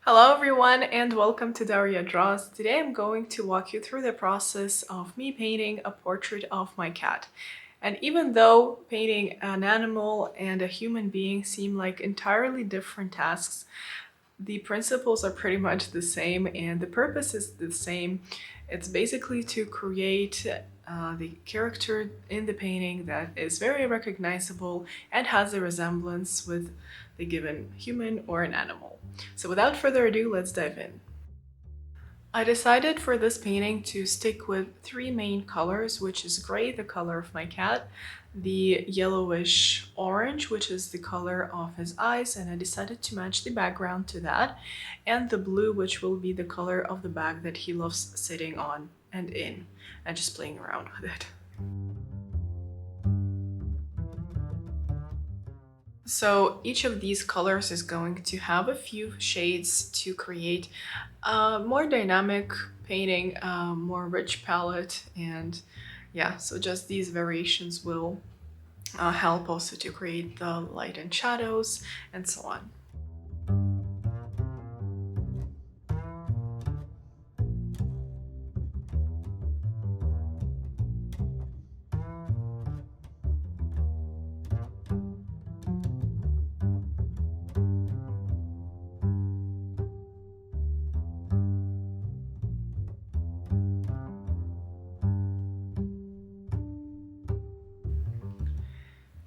Hello everyone and welcome to Daria Draws. Today I'm going to walk you through the process of me painting a portrait of my cat. And even though painting an animal and a human being seem like entirely different tasks, the principles are pretty much the same and the purpose is the same. It's basically to create the character in the painting that is very recognizable and has a resemblance with the given human or an animal. So without further ado, let's dive in. I decided for this painting to stick with three main colors, which is gray, the color of my cat, the yellowish orange, which is the color of his eyes, and I decided to match the background to that, and the blue, which will be the color of the bag that he loves sitting on and in, and just playing around with it. So each of these colors is going to have a few shades to create a more dynamic painting, a more rich palette, and yeah, so just these variations will help also to create the light and shadows and so on.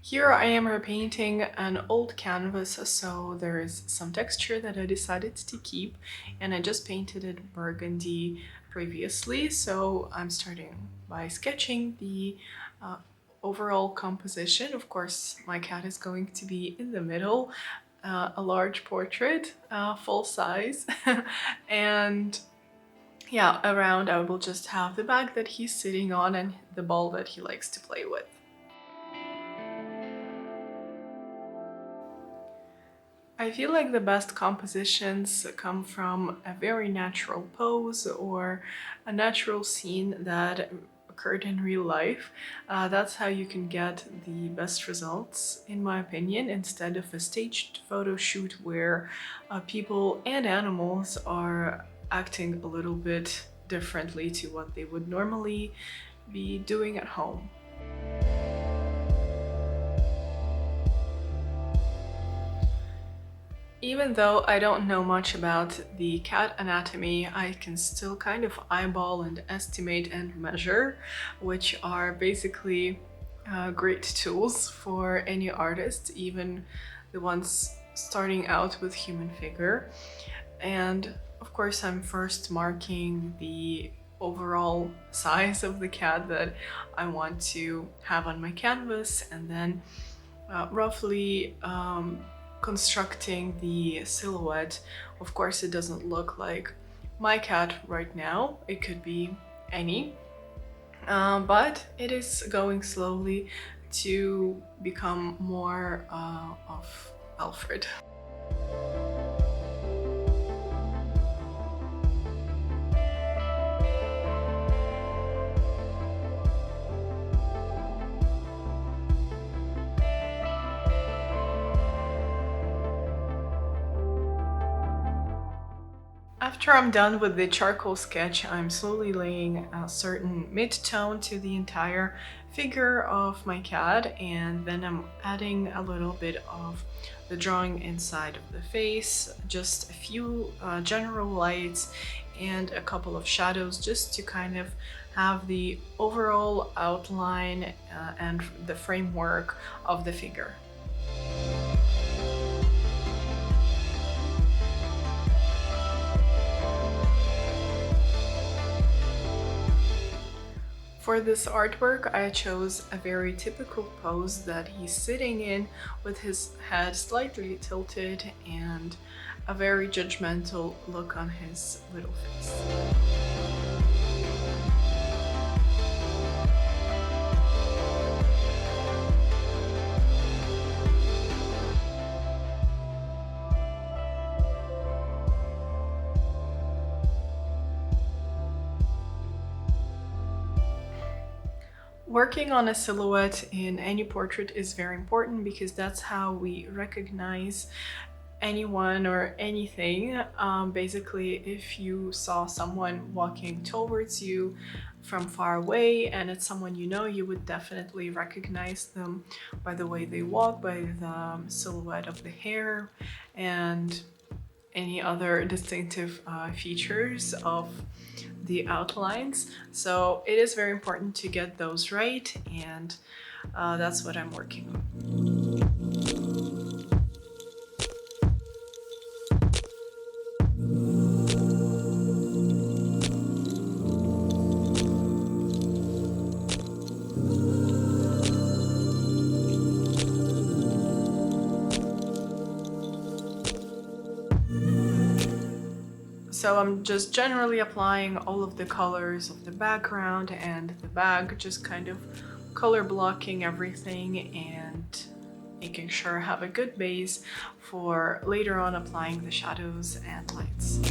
Here I am repainting an old canvas, so there is some texture that I decided to keep, and I just painted it burgundy previously, so I'm starting by sketching the overall composition. Of course, my cat is going to be in the middle, a large portrait, full size, and yeah, around I will just have the bag that he's sitting on and the ball that he likes to play with. I feel like the best compositions come from a very natural pose or a natural scene that occurred in real life. That's how you can get the best results, in my opinion, instead of a staged photo shoot where people and animals are acting a little bit differently to what they would normally be doing at home. Even though I don't know much about the cat anatomy, I can still kind of eyeball and estimate and measure, which are basically great tools for any artist, even the ones starting out with human figure. And of course, I'm first marking the overall size of the cat that I want to have on my canvas, and then roughly constructing the silhouette. Of course, it doesn't look like my cat right now, it could be any, but it is going slowly to become more of Alfred. After I'm done with the charcoal sketch, I'm slowly laying a certain mid-tone to the entire figure of my cat, and then I'm adding a little bit of the drawing inside of the face, just a few general lights and a couple of shadows just to kind of have the overall outline and the framework of the figure. For this artwork, I chose a very typical pose that he's sitting in with his head slightly tilted and a very judgmental look on his little face. Working on a silhouette in any portrait is very important because that's how we recognize anyone or anything. Basically, if you saw someone walking towards you from far away and it's someone you know, you would definitely recognize them by the way they walk, by the silhouette of the hair, and any other distinctive features of the outlines. So it is very important to get those right, and that's what I'm working on. So I'm just generally applying all of the colors of the background and the bag, just kind of color blocking everything and making sure I have a good base for later on applying the shadows and lights.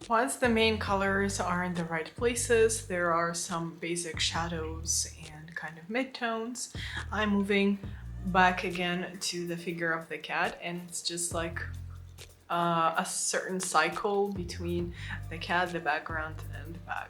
Once the main colors are in the right places, there are some basic shadows and kind of midtones. I'm moving back again to the figure of the cat, and it's just like a certain cycle between the cat, the background, and the bag.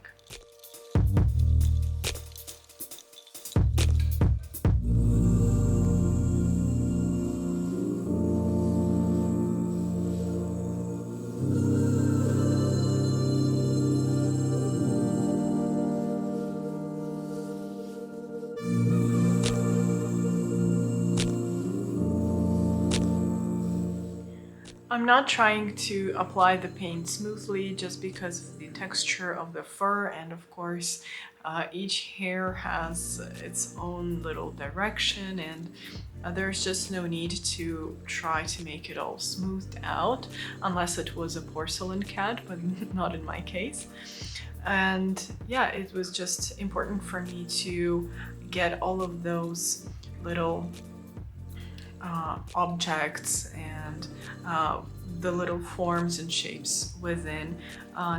I'm not trying to apply the paint smoothly just because of the texture of the fur, and of course each hair has its own little direction, and there's just no need to try to make it all smoothed out unless it was a porcelain cat, but not in my case. And yeah, it was just important for me to get all of those little objects and the little forms and shapes within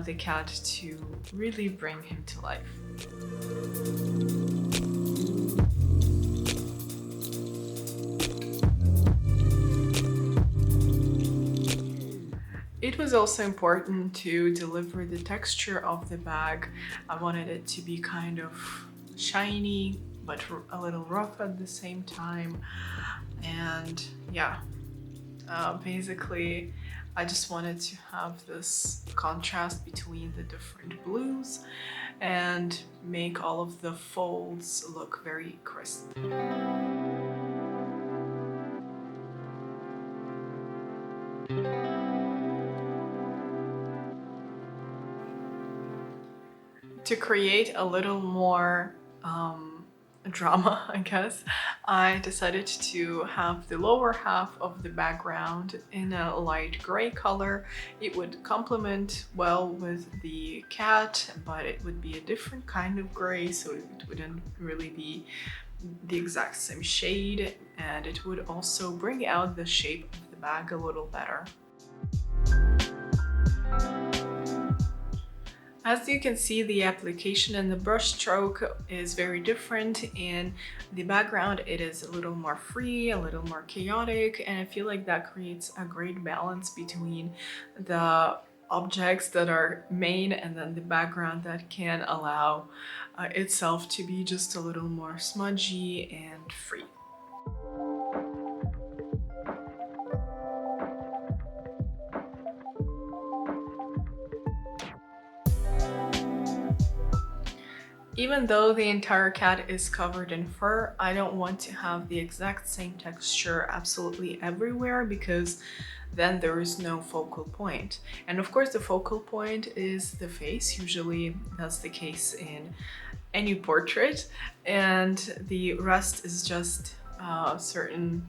the cat to really bring him to life. It was also important to deliver the texture of the bag. I wanted it to be kind of shiny, but a little rough at the same time. And yeah, basically I just wanted to have this contrast between the different blues and make all of the folds look very crisp. To create a little more drama, I guess, I decided to have the lower half of the background in a light gray color. It would complement well with the cat, but it would be a different kind of gray, so it wouldn't really be the exact same shade, and it would also bring out the shape of the bag a little better. As you can see, the application and the brush stroke is very different. In the background, it is a little more free, a little more chaotic, and I feel like that creates a great balance between the objects that are main and then the background that can allow itself to be just a little more smudgy and free. Even though the entire cat is covered in fur, I don't want to have the exact same texture absolutely everywhere, because then there is no focal point. And of course the focal point is the face. Usually that's the case in any portrait, and the rest is just certain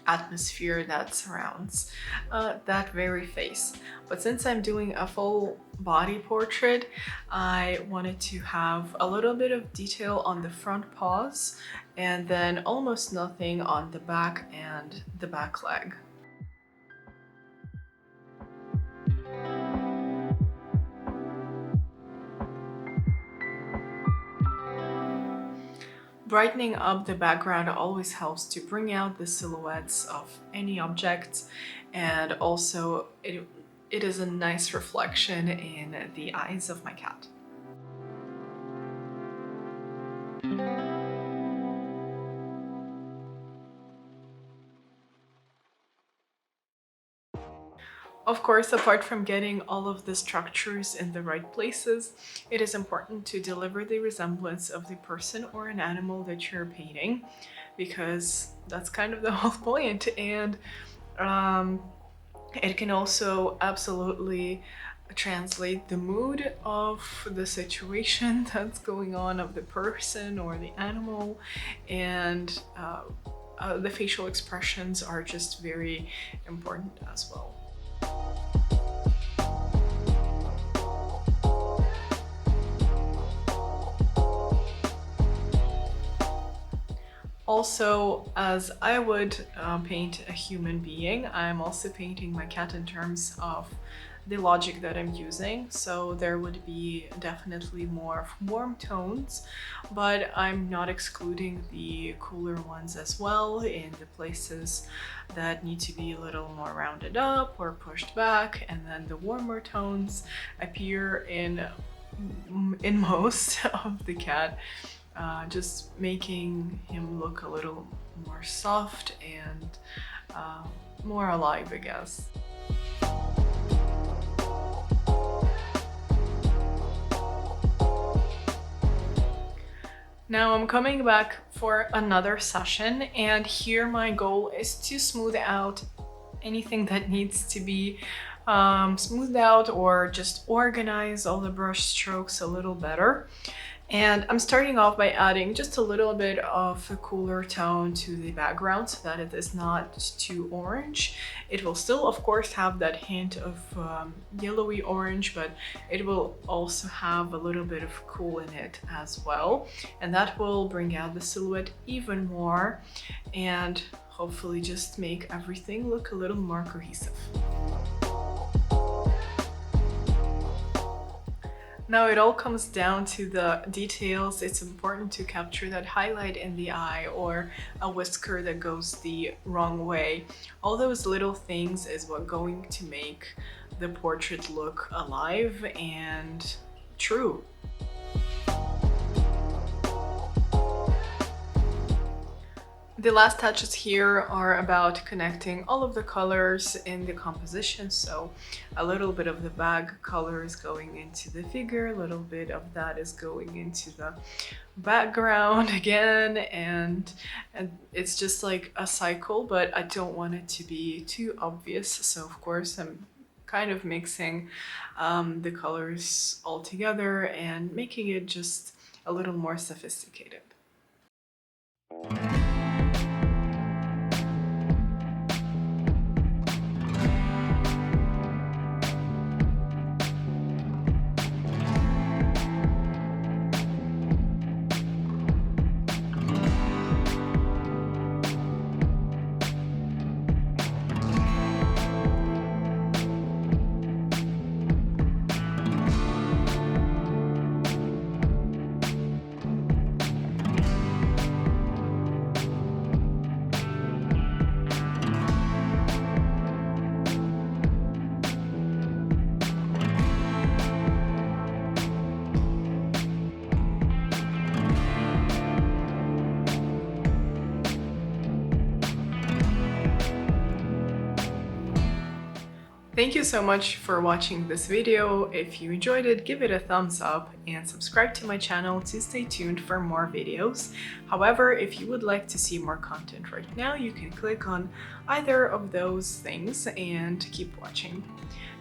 atmosphere that surrounds that very face. But since I'm doing a full body portrait, I wanted to have a little bit of detail on the front paws and then almost nothing on the back and the back leg. Brightening up the background always helps to bring out the silhouettes of any objects, and also it is a nice reflection in the eyes of my cat. Of course, apart from getting all of the structures in the right places, it is important to deliver the resemblance of the person or an animal that you're painting, because that's kind of the whole point. And it can also absolutely translate the mood of the situation that's going on, of the person or the animal, and the facial expressions are just very important as well. Also, as I would paint a human being, I'm also painting my cat in terms of the logic that I'm using. So there would be definitely more warm tones, but I'm not excluding the cooler ones as well in the places that need to be a little more rounded up or pushed back, and then the warmer tones appear in most of the cat. Just making him look a little more soft and more alive, I guess. Now I'm coming back for another session, and here my goal is to smooth out anything that needs to be smoothed out, or just organize all the brush strokes a little better. And I'm starting off by adding just a little bit of a cooler tone to the background so that it is not too orange. It will still, of course, have that hint of yellowy orange, but it will also have a little bit of cool in it as well. And that will bring out the silhouette even more and hopefully just make everything look a little more cohesive. Now it all comes down to the details. It's important to capture that highlight in the eye or a whisker that goes the wrong way. All those little things is what going to make the portrait look alive and true. The last touches here are about connecting all of the colors in the composition. So a little bit of the bag color is going into the figure, a little bit of that is going into the background again, and it's just like a cycle, but I don't want it to be too obvious. So of course I'm kind of mixing the colors all together and making it just a little more sophisticated. Thank you so much for watching this video. If you enjoyed it, give it a thumbs up and subscribe to my channel to stay tuned for more videos. However, if you would like to see more content right now, you can click on either of those things and keep watching.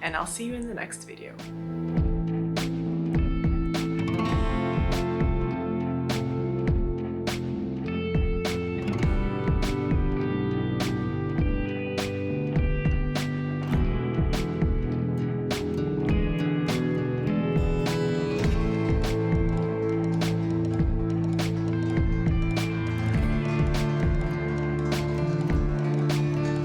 And I'll see you in the next video.